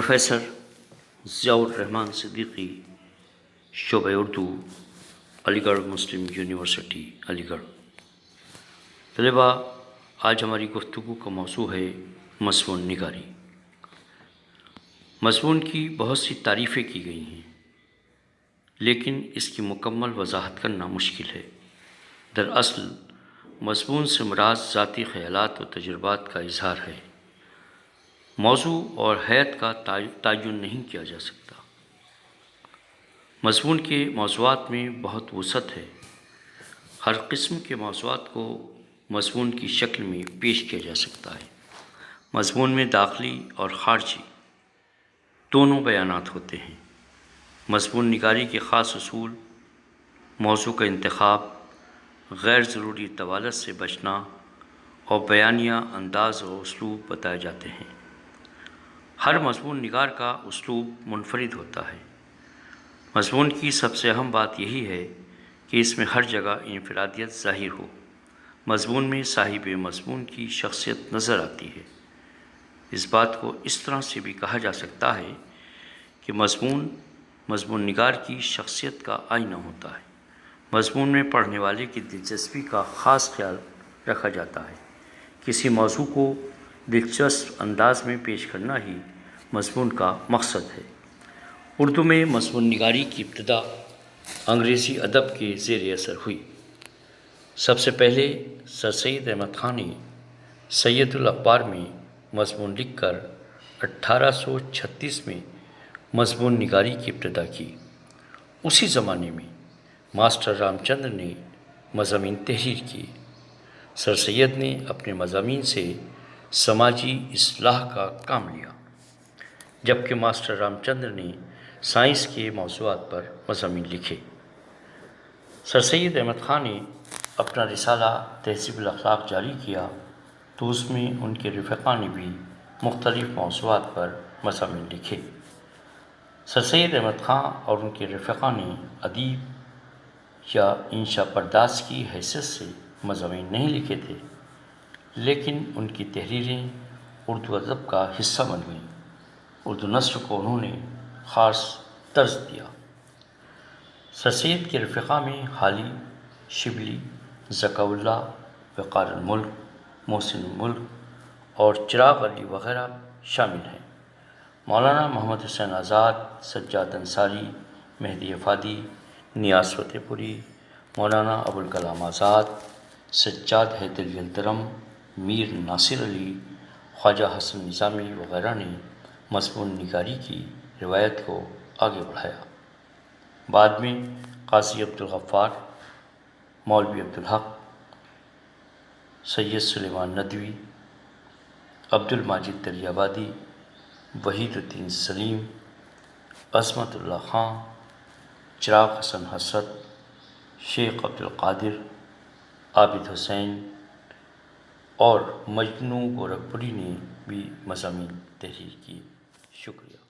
Professor Zia الرحمن صدیقی، شعبہ اردو، علی گڑھ مسلم یونیورسٹی علی گڑھ۔ طلباء، آج ہماری گفتگو کا موضوع ہے مضمون نگاری۔ مضمون کی بہت سی تعریفیں کی گئی ہیں، لیکن اس کی مکمل وضاحت کرنا مشکل ہے۔ دراصل مضمون سے مراد ذاتی خیالات و تجربات کا اظہار ہے۔ موضوع اور حیت کا تعین نہیں کیا جا سکتا۔ مضمون کے موضوعات میں بہت وسعت ہے۔ ہر قسم کے موضوعات کو مضمون کی شکل میں پیش کیا جا سکتا ہے۔ مضمون میں داخلی اور خارجی دونوں بیانات ہوتے ہیں۔ مضمون نگاری کے خاص اصول: موضوع کا انتخاب، غیر ضروری طوالت سے بچنا اور بیانیہ انداز و اسلوب بتائے جاتے ہیں۔ ہر مضمون نگار کا اسلوب منفرد ہوتا ہے۔ مضمون کی سب سے اہم بات یہی ہے کہ اس میں ہر جگہ انفرادیت ظاہر ہو۔ مضمون میں صاحب مضمون کی شخصیت نظر آتی ہے۔ اس بات کو اس طرح سے بھی کہا جا سکتا ہے کہ مضمون نگار کی شخصیت کا آئینہ ہوتا ہے۔ مضمون میں پڑھنے والے کی دلچسپی کا خاص خیال رکھا جاتا ہے۔ کسی موضوع کو دلچسپ انداز میں پیش کرنا ہی مضمون کا مقصد ہے۔ اردو میں مضمون نگاری کی ابتدا انگریزی ادب کے زیر اثر ہوئی۔ سب سے پہلے سر سید احمد خاں نے سید الاخبار میں مضمون لکھ کر 1836 میں مضمون نگاری کی ابتدا کی۔ اسی زمانے میں ماسٹر رام چندر نے مضامین تحریر کیے۔ سر سید نے اپنے مضامین سے سماجی اصلاح کا کام لیا، جبکہ ماسٹر رام چندر نے سائنس کے موضوعات پر مضامین لکھے۔ سر سید احمد خاں نے اپنا رسالہ تہذیب الاخلاق جاری کیا تو اس میں ان کے رفقا نے بھی مختلف موضوعات پر مضامین لکھے۔ سر سید احمد خاں اور ان کے رفقا نے ادیب یا انشا پرداز کی حیثیت سے مضامین نہیں لکھے تھے، لیکن ان کی تحریریں اردو ادب کا حصہ بن گئیں۔ اردو نثر کو انہوں نے خاص طرز دیا۔ سر سید کے رفقا میں حالی، شبلی، ذکاء اللہ، وقار الملک، محسن الملک اور چراغ علی وغیرہ شامل ہیں۔ مولانا محمد حسین آزاد، سجاد انصاری، مہدی افادی، نیاز فتح پوری، مولانا ابوالکلام آزاد، سجاد حیدری الدرم، میر ناصر علی، خواجہ حسن نظامی وغیرہ نے مضمون نگاری کی روایت کو آگے بڑھایا۔ بعد میں قاضی عبدالغفار، مولوی عبدالحق، سید سلیمان ندوی، عبدالماجد دریابادی، وحید الدین سلیم، عصمت اللہ خاں، چراغ حسن حسرت، شیخ عبدالقادر، عابد حسین اور مجنوں گورکھپوری نے بھی مضامین تحریر کیے۔ شکریہ۔